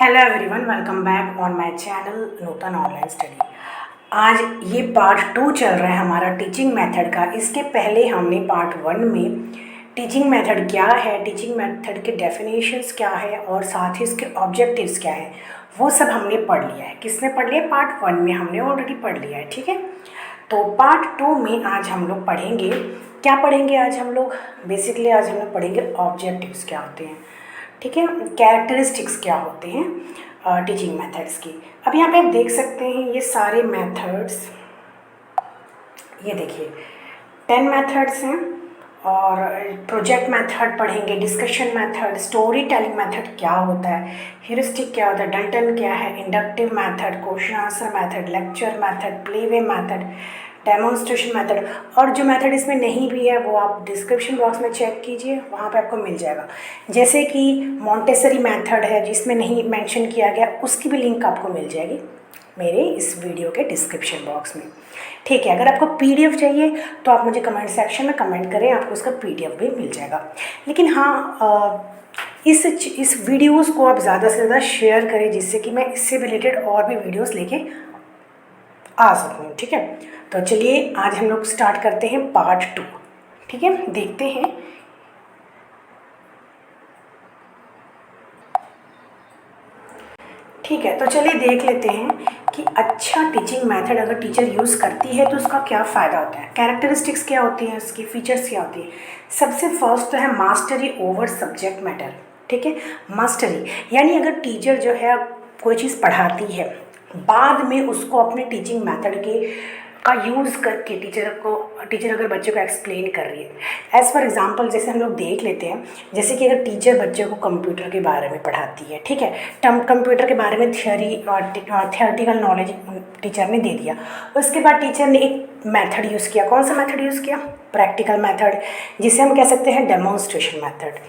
Hello everyone, welcome back on my channel Nutan online study. आज ये part 2 चल रहा है हमारा टीचिंग मेथड का। इसके पहले हमने पार्ट 1 में टीचिंग मेथड क्या है, टीचिंग मेथड के डेफिनेशंस क्या है और साथ ही इसके ऑब्जेक्टिव्स क्या है, वो सब हमने पढ़ लिया है। किसने पढ़ लिया? पार्ट 1 में हमने ऑलरेडी पढ़ लिया है। ठीक है, तो पार्ट 2 में आज हम लोग पढ़ेंगे। क्या पढ़ेंगे आज हम लोग? बेसिकली आज हम लोग पढ़ेंगे ऑब्जेक्टिव्स क्या होते हैं, ठीक है, कैरेक्टरिस्टिक्स क्या होते हैं टीचिंग मेथड्स की। अब यहाँ पे आप देख सकते हैं ये सारे मेथड्स, ये देखिए 10 मेथड्स हैं। और प्रोजेक्ट मेथड पढ़ेंगे, discussion method, story telling method क्या होता है, ह्यूरिस्टिक क्या होता है, डल्टन क्या है, inductive method, question answer method, lecture method, playway method, demonstration method. और जो मेथड इसमें नहीं भी है वो आप डिस्क्रिप्शन बॉक्स में चेक कीजिए, वहाँ पे आपको मिल जाएगा। जैसे कि मॉन्टेसरी मेथड है जिसमें नहीं मेंशन किया गया, उसकी भी लिंक आपको मिल जाएगी मेरे इस वीडियो के डिस्क्रिप्शन बॉक्स में। ठीक है, अगर आपको पीडीएफ चाहिए तो आप मुझे कमेंट सेक्शन में कमेंट करें, आपको उसका पीडीएफ भी मिल जाएगा। लेकिन हाँ, इस वीडियोस को आप ज़्यादा से ज़्यादा शेयर करें जिससे कि मैं इससे रिलेटेड और भी वीडियोस लेके आ सकूँ। ठीक है, तो चलिए आज हम लोग स्टार्ट करते हैं पार्ट 2। ठीक है, देखते हैं। ठीक है, तो चलिए देख लेते हैं कि अच्छा टीचिंग मेथड अगर टीचर यूज़ करती है तो उसका क्या फ़ायदा होता है, कैरेक्टरिस्टिक्स क्या होती हैं, उसकी फीचर्स क्या होती है। सबसे फर्स्ट तो है मास्टरी ओवर सब्जेक्ट मैटर। ठीक है, मास्टरी यानी अगर टीचर जो है कोई चीज़ पढ़ाती है, बाद में उसको अपने टीचिंग मेथड के का यूज़ करके टीचर अगर बच्चे को एक्सप्लेन कर रही है। एज़ फॉर एग्जांपल जैसे हम लोग देख लेते हैं, जैसे कि अगर टीचर बच्चे को कंप्यूटर के बारे में पढ़ाती है, ठीक है, कंप्यूटर के बारे में थियोरेटिकल नॉलेज टीचर ने दे दिया। उसके बाद टीचर ने एक मेथड यूज़ किया। कौन सा मेथड यूज़ किया? प्रैक्टिकल मेथड, जिसे हम कह सकते हैं डेमोन्स्ट्रेशन मेथड।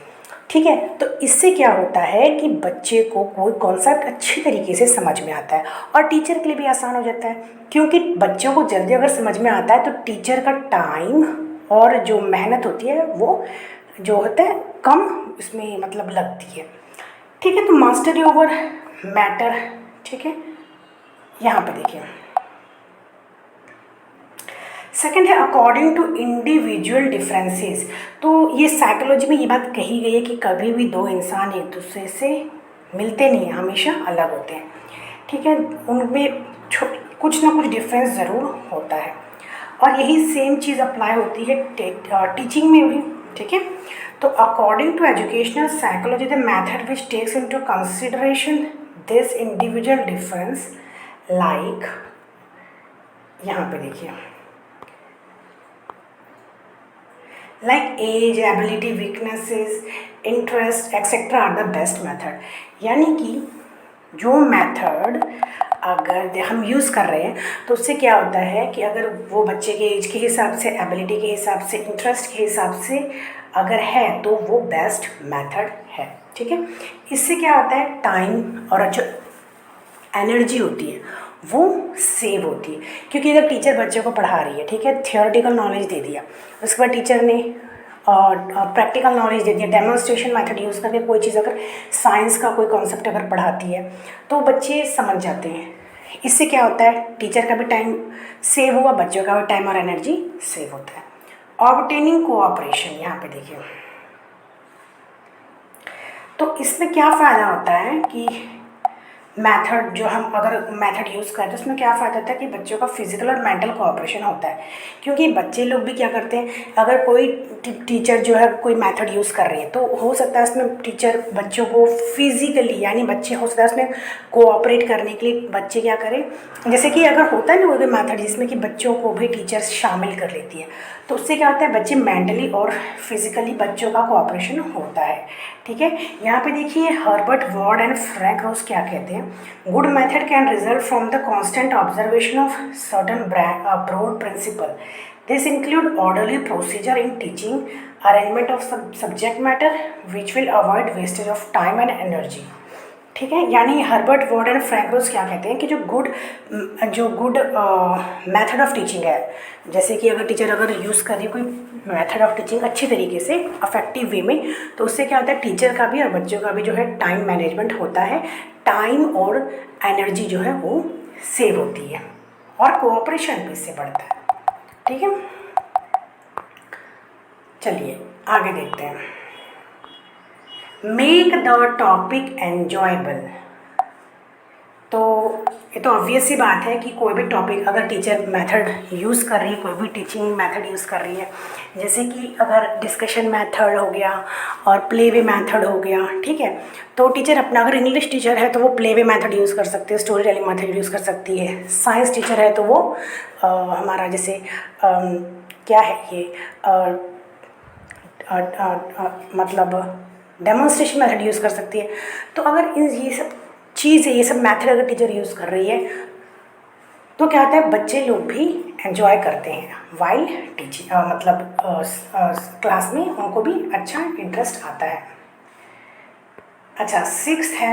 ठीक है, तो इससे क्या होता है कि बच्चे को कोई कॉन्सेप्ट अच्छी तरीके से समझ में आता है और टीचर के लिए भी आसान हो जाता है, क्योंकि बच्चों को जल्दी अगर समझ में आता है तो टीचर का टाइम और जो मेहनत होती है वो जो होता है कम उसमें मतलब लगती है। ठीक है, तो मास्टरी ओवर मैटर। ठीक है, यहाँ पे देखिए सेकंड है अकॉर्डिंग टू इंडिविजुअल डिफरेंसेस। तो ये साइकोलॉजी में ये बात कही गई है कि कभी भी दो इंसान एक दूसरे से मिलते नहीं हैं, हमेशा अलग होते हैं। ठीक है, उनमें कुछ ना कुछ डिफरेंस ज़रूर होता है और यही सेम चीज़ अप्लाई होती है टीचिंग में भी। ठीक है, तो according to educational psychology the method which takes into consideration this individual difference, like यहाँ पे देखिए like age, ability, weaknesses, interest, etc. are the best method। यानी कि जो मेथड अगर हम यूज़ कर रहे हैं तो उससे क्या होता है कि अगर वो बच्चे के एज के हिसाब से, एबिलिटी के हिसाब से, इंटरेस्ट के हिसाब से अगर है तो वो बेस्ट मेथड है। ठीक है, इससे क्या होता है, टाइम और जो एनर्जी होती है वो सेव होती है। क्योंकि अगर टीचर बच्चे को पढ़ा रही है, ठीक है, थियोरेटिकल नॉलेज दे दिया, उसके बाद टीचर ने प्रैक्टिकल नॉलेज दे दिया, डेमोन्स्ट्रेशन मेथड यूज़ करके कोई चीज़ अगर साइंस का कोई कॉन्सेप्ट अगर पढ़ाती है तो बच्चे समझ जाते हैं। इससे क्या होता है, टीचर का भी टाइम सेव हुआ, बच्चों का भी टाइम और एनर्जी सेव होता है। ऑब्टेनिंग कोऑपरेशन, यहाँ पे देखिए, तो इसमें क्या फ़ायदा होता है कि मेथड जो हम अगर मेथड यूज़ करें तो उसमें क्या फ़ायदा होता है कि बच्चों का फिजिकल और मेंटल कोऑपरेशन होता है। क्योंकि बच्चे लोग भी क्या करते हैं, अगर कोई टीचर जो है कोई मेथड यूज़ कर रही है तो हो सकता है उसमें टीचर बच्चों को फिजिकली, यानी बच्चे हो सकता है उसमें कोऑपरेट करने के लिए बच्चे क्या करें, जैसे कि अगर होता है ना कोई मेथड जिसमें कि बच्चों को भी टीचर्स शामिल कर लेती है, तो उससे क्या होता है, बच्चे मेंटली और फिजिकली बच्चों का कोऑपरेशन होता है। ठीक है, यहाँ पे देखिए Herbert Ward and Frank Rose क्या कहते हैं, good method can result from the constant observation of certain broad principle. This include orderly procedure in teaching, arrangement of subject matter which will avoid wastage of time and energy. ठीक है। यानी Herbert Ward and Frank Rose क्या कहते हैं कि जो good method of teaching है, जैसे कि अगर टीचर अगर यूज़ कर रही है कोई मेथड ऑफ टीचिंग अच्छी तरीके से अफेक्टिव वे में, तो उससे क्या होता है टीचर का भी और बच्चों का भी जो है टाइम मैनेजमेंट होता है, टाइम और एनर्जी जो है वो सेव होती है और कोऑपरेशन भी इससे बढ़ता है। ठीक है, चलिए आगे देखते हैं। Make the topic enjoyable. तो ये तो ऑब्वियस सी बात है कि कोई भी टॉपिक अगर टीचर मेथड यूज़ कर रही है, कोई भी टीचिंग मेथड यूज़ कर रही है, जैसे कि अगर डिस्कशन मेथड हो गया और प्ले वे मेथड हो गया, ठीक है, तो टीचर अपना अगर इंग्लिश टीचर है तो वो प्ले वे मेथड यूज़ कर सकती है, स्टोरी टेलिंग मेथड यूज़ कर सकती है। साइंस टीचर है तो वो हमारा जैसे क्या है ये मतलब डेमोन्स्ट्रेशन मेथड यूज़ कर सकती है। तो अगर ये सब चीज़ है, ये सब मेथड अगर टीचर यूज़ कर रही है तो क्या होता है, बच्चे लोग भी एंजॉय करते हैं वाइल टीचिंग, मतलब क्लास में उनको भी अच्छा इंटरेस्ट आता है। अच्छा, 6th है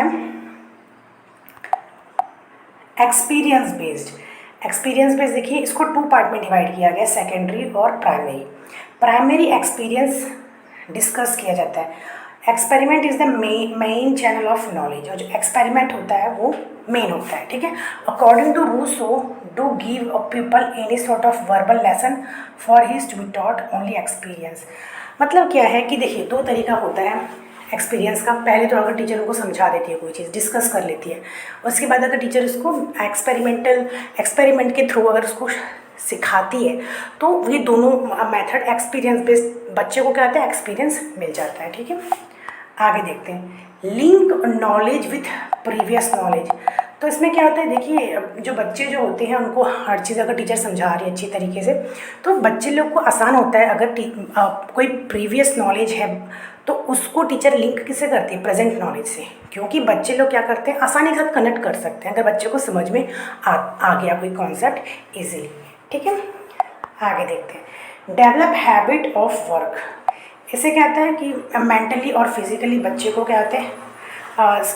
एक्सपीरियंस बेस्ड। एक्सपीरियंस बेस्ड देखिए, इसको 2 पार्ट में डिवाइड किया गया, सेकेंडरी और प्राइमरी। प्राइमरी एक्सपीरियंस डिस्कस किया जाता है। Experiment is the main channel of knowledge, और जो एक्सपेरिमेंट होता है वो मेन होता है। ठीक है, according to Rousseau do give a people any sort of verbal lesson for his to be taught only experience. मतलब क्या है कि देखिए 2 तरीका होता है एक्सपीरियंस का। पहले तो अगर टीचर उनको समझा देती है, कोई चीज़ डिस्कस कर लेती है, उसके बाद अगर टीचर उसको एक्सपेरिमेंट के थ्रू अगर उसको सिखाती है, तो ये दोनों मेथड एक्सपीरियंस बेस्ड बच्चे को क्या होता है, एक्सपीरियंस मिल जाता है। ठीक है, आगे देखते हैं। Link knowledge with previous knowledge. तो इसमें क्या होता है, देखिए जो बच्चे जो होते हैं उनको हर चीज़ अगर टीचर समझा रही है अच्छी तरीके से, तो बच्चे लोग को आसान होता है। अगर कोई प्रीवियस नॉलेज है तो उसको टीचर लिंक किससे करती है, प्रेजेंट नॉलेज से, क्योंकि बच्चे लोग क्या करते हैं, आसानी के साथ कनेक्ट कर सकते हैं अगर बच्चे को समझ में आ गया कोई कॉन्सेप्ट ईजिली। ठीक है, आगे देखते हैं। Develop habit of work. इससे क्या होता है कि मेंटली और फिजिकली बच्चे को क्या होता है,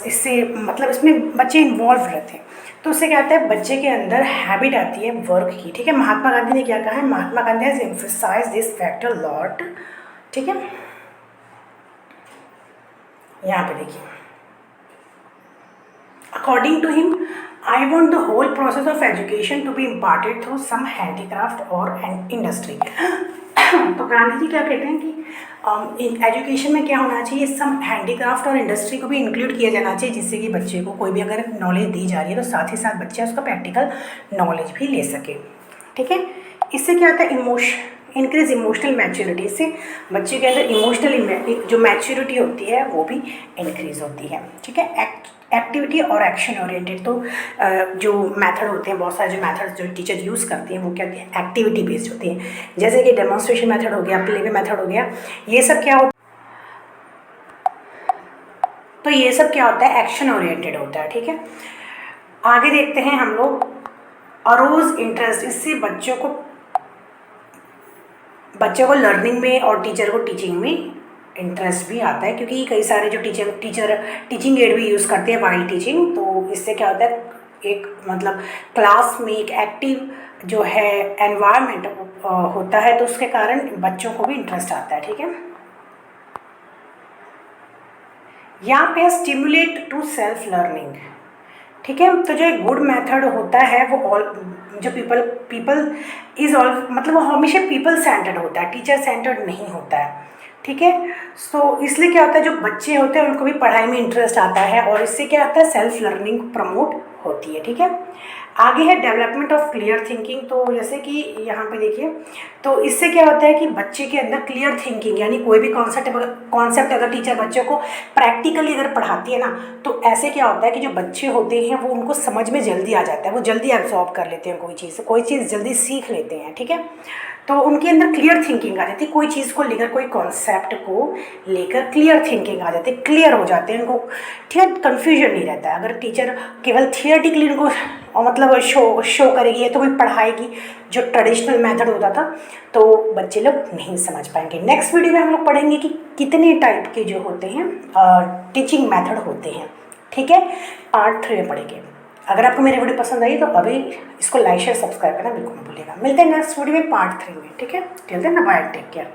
इससे मतलब इसमें बच्चे इन्वॉल्व रहते हैं, तो उससे क्या होता है, बच्चे के अंदर हैबिट आती है वर्क की। ठीक है, महात्मा गांधी ने क्या कहा है, Mahatma Gandhi has emphasise this fact a lot. ठीक है, यहाँ पे देखिए, according to him I want the whole process of education to be imparted through some handicraft और इंडस्ट्री। तो गांधी जी क्या कहते हैं कि एजुकेशन में क्या होना चाहिए, सम हैंडीक्राफ्ट और इंडस्ट्री को भी इंक्लूड किया जाना चाहिए, जिससे कि बच्चे को कोई भी अगर नॉलेज दी जा रही है तो साथ ही साथ बच्चा उसका प्रैक्टिकल नॉलेज भी ले सके। ठीक है, इससे क्या होता है, इंक्रीज इमोशनल मैच्योरिटी। से बच्चे के अंदर इमोशनल जो मैच्योरिटी होती है वो भी इंक्रीज होती है। ठीक है, एक्टिविटी और एक्शन ओरिएंटेड। तो जो मेथड होते हैं, बहुत सारे जो मेथड्स जो टीचर यूज़ करते हैं वो क्या होती है, एक्टिविटी बेस्ड होती हैं, जैसे कि डेमोन्स्ट्रेशन मेथड हो गया, प्ले वे मेथड हो गया, ये सब क्या होता है, तो ये सब क्या होता है, एक्शन ओरिएंटेड होता है। ठीक है, आगे देखते हैं हम लोग अरोज इंटरेस्ट। इससे बच्चों को लर्निंग में और टीचर को टीचिंग में इंटरेस्ट भी आता है, क्योंकि कई सारे जो टीचर टीचिंग एड भी यूज़ करते हैं वाइल टीचिंग। तो इससे क्या होता है, एक मतलब क्लास में एक एक्टिव जो है एनवायरनमेंट होता है, तो उसके कारण बच्चों को भी इंटरेस्ट आता है। ठीक है, यहाँ पे स्टिमुलेट टू सेल्फ लर्निंग। ठीक है, तो जो एक गुड मेथड होता है वो जो पीपल इज ऑल मतलब वो हमेशा पीपल सेंटर्ड होता है, टीचर सेंटर्ड नहीं होता है। ठीक है, सो इसलिए क्या होता है, जो बच्चे होते हैं उनको भी पढ़ाई में इंटरेस्ट आता है और इससे क्या होता है, सेल्फ लर्निंग प्रमोट होती है। ठीक है, आगे है डेवलपमेंट ऑफ क्लियर थिंकिंग। तो जैसे कि यहाँ पे देखिए, तो इससे क्या होता है कि बच्चे के अंदर क्लियर थिंकिंग, यानी कोई भी कॉन्सेप्ट अगर टीचर बच्चों को प्रैक्टिकली अगर पढ़ाती है ना, तो ऐसे क्या होता है कि जो बच्चे होते हैं वो उनको समझ में जल्दी आ जाता है, वो जल्दी एब्जॉर्ब कर लेते हैं कोई चीज़ जल्दी सीख लेते हैं। ठीक है, तो उनके अंदर क्लियर थिंकिंग आ जाती है, कोई चीज़ को लेकर, कोई कॉन्सेप्ट को लेकर क्लियर थिंकिंग आ जाती है, क्लियर हो जाते हैं उनको। ठीक है, कन्फ्यूजन नहीं रहता है। अगर टीचर केवल थियोरेटिकली उनको मतलब शो करेगी या तो कोई पढ़ाएगी जो ट्रेडिशनल मेथड होता था, तो बच्चे लोग नहीं समझ पाएंगे। नेक्स्ट वीडियो में हम लोग पढ़ेंगे कि कितने टाइप के जो होते हैं टीचिंग मेथड होते हैं। ठीक है, पार्ट 3 में पढ़ेंगे। अगर आपको मेरी वीडियो पसंद आई तो अभी इसको लाइक शेयर सब्सक्राइब करना बिल्कुल मत भूलिएगा। मिलते हैं नेक्स्ट वीडियो में पार्ट 3 में, ठीक है। Till then bye, take care.